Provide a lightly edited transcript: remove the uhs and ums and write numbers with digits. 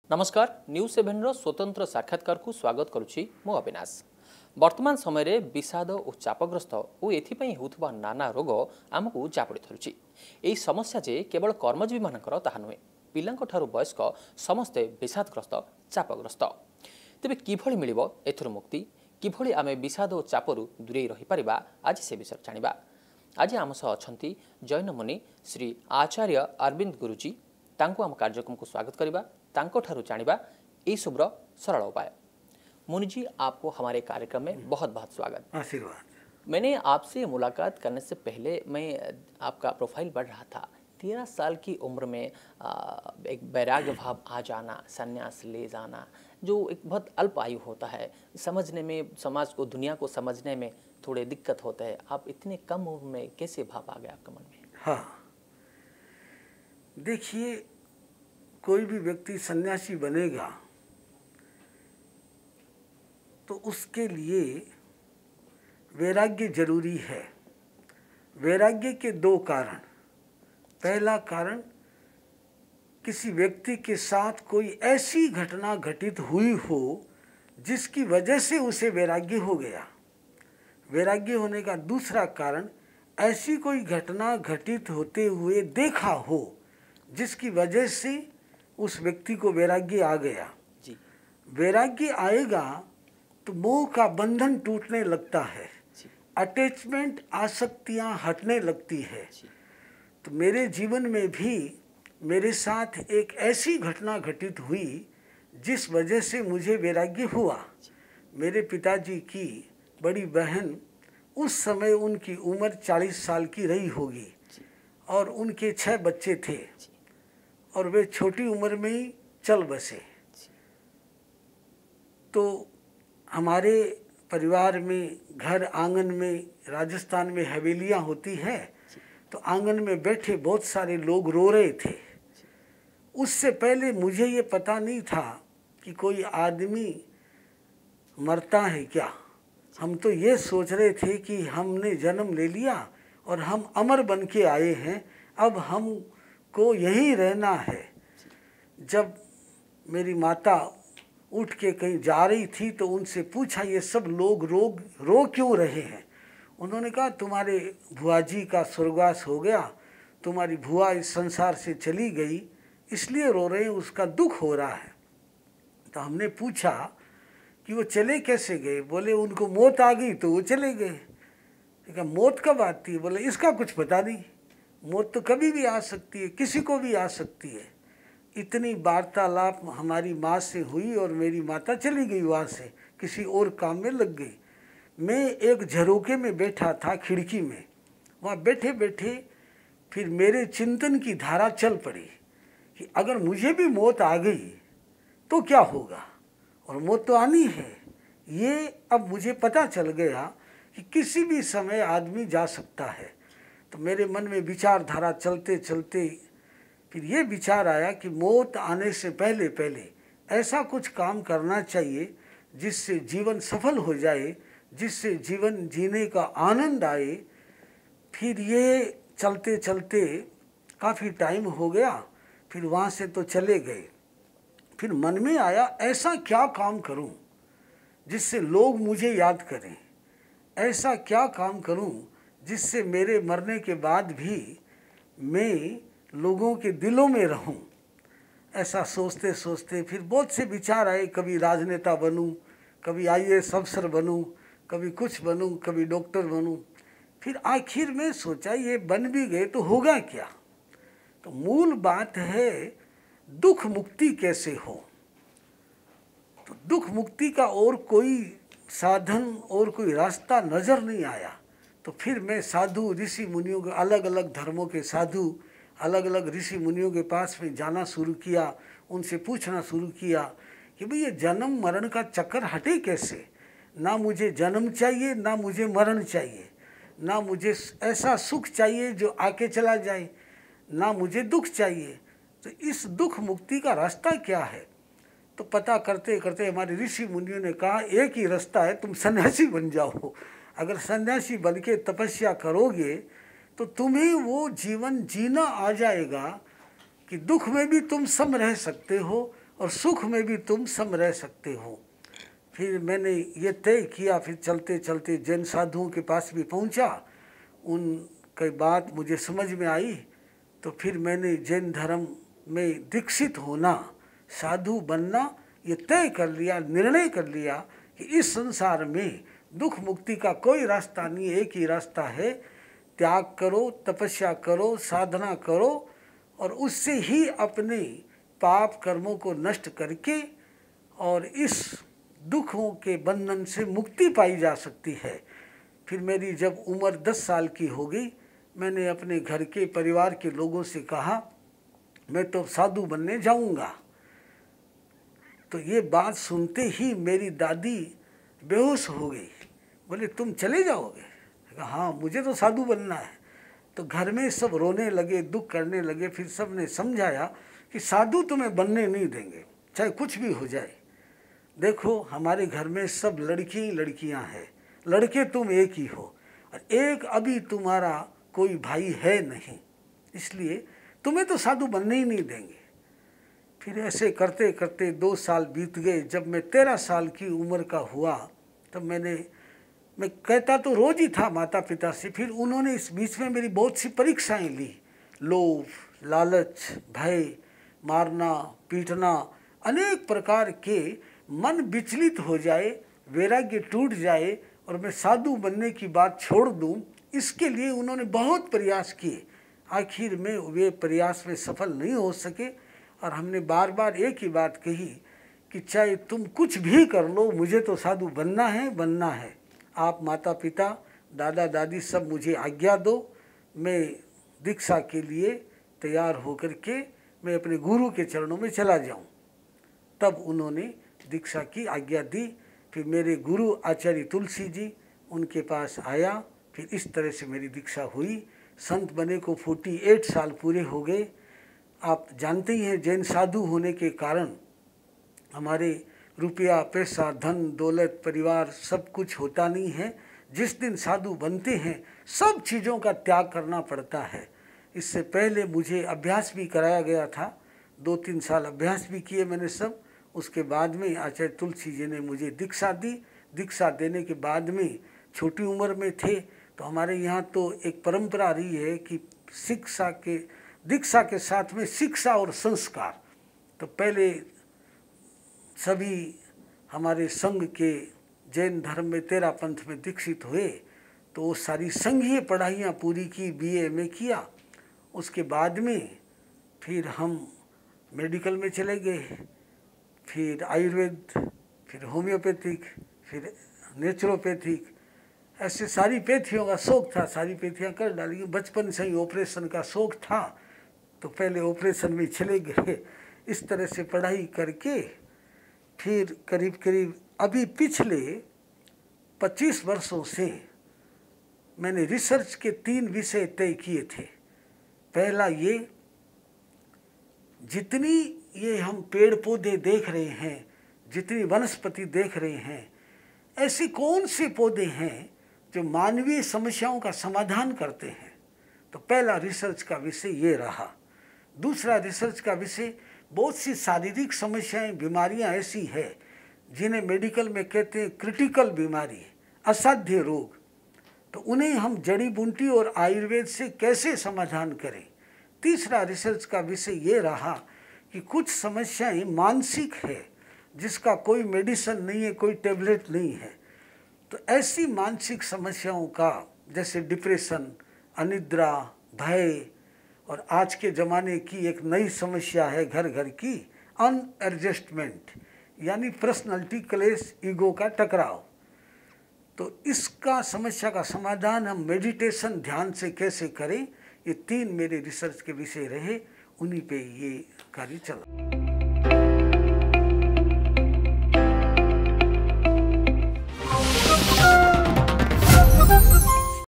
नमस्कार न्यूज 7 रो स्वतंत्र साक्षात्कार को स्वागत करुछि मो अविनाश। वर्तमान समय रे विषाद और चापग्रस्त और एथिपई होउथबा नाना रोग आमको चापड़ी धरुछि। एही समस्या जे केवल कर्मजीवी मानकर ताहा नुहे, पिलांक ठारू वयस्क समस्ते विषादग्रस्त चापग्रस्त। तेबे किभଳି मिलिबो एथुर मुक्ति, किभଳି आमे विषाद और चापरु दूरे रहि परिबा, आज से विषय जानिबा। आज आम सह अछंती जैन मुनि श्री आचार्य अरविंद गुरुजी। तांको आम कार्यक्रम को स्वागत करिबा, तांको ठारू जानिबा ए शुभ्र सरल उपाय। मुनि जी, आपको हमारे कार्यक्रम में बहुत बहुत स्वागत। आशीर्वाद। मैंने आपसे मुलाकात करने से पहले मैं आपका प्रोफाइल पढ़ रहा था। 13 साल की उम्र में एक वैराग्य भाव आ जाना, संन्यास ले जाना, जो एक बहुत अल्प आयु होता है, समझने में, समाज को, दुनिया को समझने में थोड़े दिक्कत होते हैं। आप इतने कम उम्र में कैसे भाव आ गया आपके मन में? हाँ, देखिए, कोई भी व्यक्ति सन्यासी बनेगा तो उसके लिए वैराग्य जरूरी है। वैराग्य के दो कारण। पहला कारण, किसी व्यक्ति के साथ कोई ऐसी घटना घटित हुई हो जिसकी वजह से उसे वैराग्य हो गया। वैराग्य होने का दूसरा कारण, ऐसी कोई घटना घटित होते हुए देखा हो जिसकी वजह से उस व्यक्ति को वैराग्य आ गया। जी। वैराग्य आएगा तो मोह का बंधन टूटने लगता है, अटैचमेंट, आसक्तियां हटने लगती है। तो मेरे जीवन में भी मेरे साथ एक ऐसी घटना घटित हुई जिस वजह से मुझे वैराग्य हुआ। मेरे पिताजी की बड़ी बहन, उस समय उनकी उम्र 40 साल की रही होगी और उनके 6 बच्चे थे और वे छोटी उम्र में ही चल बसे। तो हमारे परिवार में, घर आंगन में, राजस्थान में हवेलियां होती है, तो आंगन में बैठे बहुत सारे लोग रो रहे थे। उससे पहले मुझे ये पता नहीं था कि कोई आदमी मरता है क्या। हम तो ये सोच रहे थे कि हमने जन्म ले लिया और हम अमर बन के आए हैं, अब हमको यहीं रहना है। जब मेरी माता उठ के कहीं जा रही थी तो उनसे पूछा, ये सब लोग रो क्यों रहे हैं? उन्होंने कहा, तुम्हारे भुआ जी का स्वर्गवास हो गया, तुम्हारी भुआ इस संसार से चली गई, इसलिए रो रहे हैं, उसका दुख हो रहा है। तो हमने पूछा कि वो चले कैसे गए? बोले उनको मौत आ गई तो वो चले गए। कहा मौत कब आती है? बोले इसका कुछ पता नहीं, मौत तो कभी भी आ सकती है, किसी को भी आ सकती है। इतनी वार्तालाप हमारी माँ से हुई और मेरी माता चली गई, वहाँ से किसी और काम में लग गई। मैं एक झरोके में बैठा था, खिड़की में। वहाँ बैठे बैठे फिर मेरे चिंतन की धारा चल पड़ी कि अगर मुझे भी मौत आ गई तो क्या होगा, और मौत तो आनी है। ये अब मुझे पता चल गया कि किसी भी समय आदमी जा सकता है। तो मेरे मन में विचारधारा चलते चलते फिर ये विचार आया कि मौत आने से पहले पहले ऐसा कुछ काम करना चाहिए जिससे जीवन सफल हो जाए, जिससे जीवन जीने का आनंद आए। फिर ये चलते चलते काफ़ी टाइम हो गया, फिर वहाँ से तो चले गए। फिर मन में आया, ऐसा क्या काम करूं जिससे लोग मुझे याद करें, ऐसा क्या काम करूं जिससे मेरे मरने के बाद भी मैं लोगों के दिलों में रहूं। ऐसा सोचते सोचते फिर बहुत से विचार आए, कभी राजनेता बनूं, कभी IAS अफसर बनूं, कभी कुछ बनूं, कभी डॉक्टर बनूं। फिर आखिर में सोचा, ये बन भी गए तो होगा क्या? तो मूल बात है, दुख मुक्ति कैसे हो। तो दुख मुक्ति का और कोई साधन और कोई रास्ता नज़र नहीं आया। तो फिर मैं साधु, ऋषि मुनियों के, अलग अलग धर्मों के साधु, अलग अलग ऋषि मुनियों के पास में जाना शुरू किया। उनसे पूछना शुरू किया कि भाई ये जन्म मरण का चक्कर हटे कैसे। ना मुझे जन्म चाहिए, ना मुझे मरण चाहिए, ना मुझे ऐसा सुख चाहिए जो आके चला जाए, ना मुझे दुख चाहिए। तो इस दुख मुक्ति का रास्ता क्या है? तो पता करते करते हमारे ऋषि मुनियों ने कहा, एक ही रास्ता है, तुम सन्यासी बन जाओ। अगर सन्यासी बन के तपस्या करोगे तो तुम्हें वो जीवन जीना आ जाएगा कि दुख में भी तुम सम रह सकते हो और सुख में भी तुम सम रह सकते हो। फिर मैंने ये तय किया, फिर चलते चलते जैन साधुओं के पास भी पहुंचा, उनकी बात मुझे समझ में आई, तो फिर मैंने जैन धर्म में दीक्षित होना, साधु बनना ये तय कर लिया, निर्णय कर लिया कि इस संसार में दुख मुक्ति का कोई रास्ता नहीं, एक ही रास्ता है, त्याग करो, तपस्या करो, साधना करो और उससे ही अपने पाप कर्मों को नष्ट करके और इस दुखों के बंधन से मुक्ति पाई जा सकती है। फिर मेरी जब उम्र 10 साल की हो गई, मैंने अपने घर के परिवार के लोगों से कहा मैं तो साधु बनने जाऊंगा। तो ये बात सुनते ही मेरी दादी बेहोश हो गई, बोले तुम चले जाओगे? कहा हाँ, मुझे तो साधु बनना है। तो घर में सब रोने लगे, दुख करने लगे। फिर सब ने समझाया कि साधु तुम्हें बनने नहीं देंगे, चाहे कुछ भी हो जाए। देखो हमारे घर में सब लड़की ही लड़कियां हैं, लड़के तुम एक ही हो और एक अभी तुम्हारा कोई भाई है नहीं, इसलिए तुम्हें तो साधु बनने ही नहीं देंगे। फिर ऐसे करते करते 2 साल बीत गए। जब मैं 13 साल की उम्र का हुआ तब मैं कहता तो रोज ही था माता पिता से। फिर उन्होंने इस बीच में मेरी बहुत सी परीक्षाएं ली, लोभ, लालच, भय, मारना, पीटना, अनेक प्रकार के, मन विचलित हो जाए, वैराग्य टूट जाए और मैं साधु बनने की बात छोड़ दूं, इसके लिए उन्होंने बहुत प्रयास किए। आखिर में वे प्रयास में सफल नहीं हो सके और हमने बार बार एक ही बात कही कि चाहे तुम कुछ भी कर लो, मुझे तो साधु बनना है, बनना है। आप माता पिता, दादा दादी सब मुझे आज्ञा दो, मैं दीक्षा के लिए तैयार होकर के मैं अपने गुरु के चरणों में चला जाऊं। तब उन्होंने दीक्षा की आज्ञा दी। फिर मेरे गुरु आचार्य तुलसी जी, उनके पास आया। फिर इस तरह से मेरी दीक्षा हुई। संत बने को 48 साल पूरे हो गए। आप जानते ही हैं जैन साधु होने के कारण हमारे रुपया, पैसा, धन, दौलत, परिवार सब कुछ होता नहीं है। जिस दिन साधु बनते हैं सब चीज़ों का त्याग करना पड़ता है। इससे पहले मुझे अभ्यास भी कराया गया था, 2-3 साल अभ्यास भी किए मैंने सब। उसके बाद में आचार्य तुलसी जी ने मुझे दीक्षा दी। दीक्षा देने के बाद में छोटी उम्र में थे तो हमारे यहाँ तो एक परंपरा रही है कि दीक्षा के साथ में शिक्षा और संस्कार। तो पहले सभी हमारे संघ के जैन धर्म में 13 पंथ में दीक्षित हुए तो वो सारी संघीय पढ़ाइयाँ पूरी की, BA में किया। उसके बाद में फिर हम मेडिकल में चले गए, फिर आयुर्वेद, फिर होम्योपैथिक, फिर नेचुरोपैथिक, ऐसे सारी पैथियों का शौक था, सारी पैथियाँ कर डाली। बचपन से ही ऑपरेशन का शौक था तो पहले ऑपरेशन में चले गए। इस तरह से पढ़ाई करके फिर करीब करीब अभी पिछले 25 वर्षों से मैंने रिसर्च के 3 विषय तय किए थे। पहला ये, जितनी ये हम पेड़ पौधे देख रहे हैं, जितनी वनस्पति देख रहे हैं, ऐसे कौन से पौधे हैं जो मानवीय समस्याओं का समाधान करते हैं। तो पहला रिसर्च का विषय ये रहा। दूसरा रिसर्च का विषय, बहुत सी शारीरिक समस्याएं, बीमारियां ऐसी है जिन्हें मेडिकल में कहते हैं क्रिटिकल बीमारी, असाध्य रोग, तो उन्हें हम जड़ी बूटी और आयुर्वेद से कैसे समाधान करें। तीसरा रिसर्च का विषय ये रहा कि कुछ समस्याएं मानसिक है जिसका कोई मेडिसिन नहीं है, कोई टेबलेट नहीं है। तो ऐसी मानसिक समस्याओं का, जैसे डिप्रेशन, अनिद्रा, भय, और आज के ज़माने की एक नई समस्या है घर घर की, अनएडजस्टमेंट, यानी पर्सनालिटी क्लेश, ईगो का टकराव। तो इसका समस्या का समाधान हम मेडिटेशन, ध्यान से कैसे करें, ये 3 मेरे रिसर्च के विषय रहे। उन्हीं पे ये कार्य चला।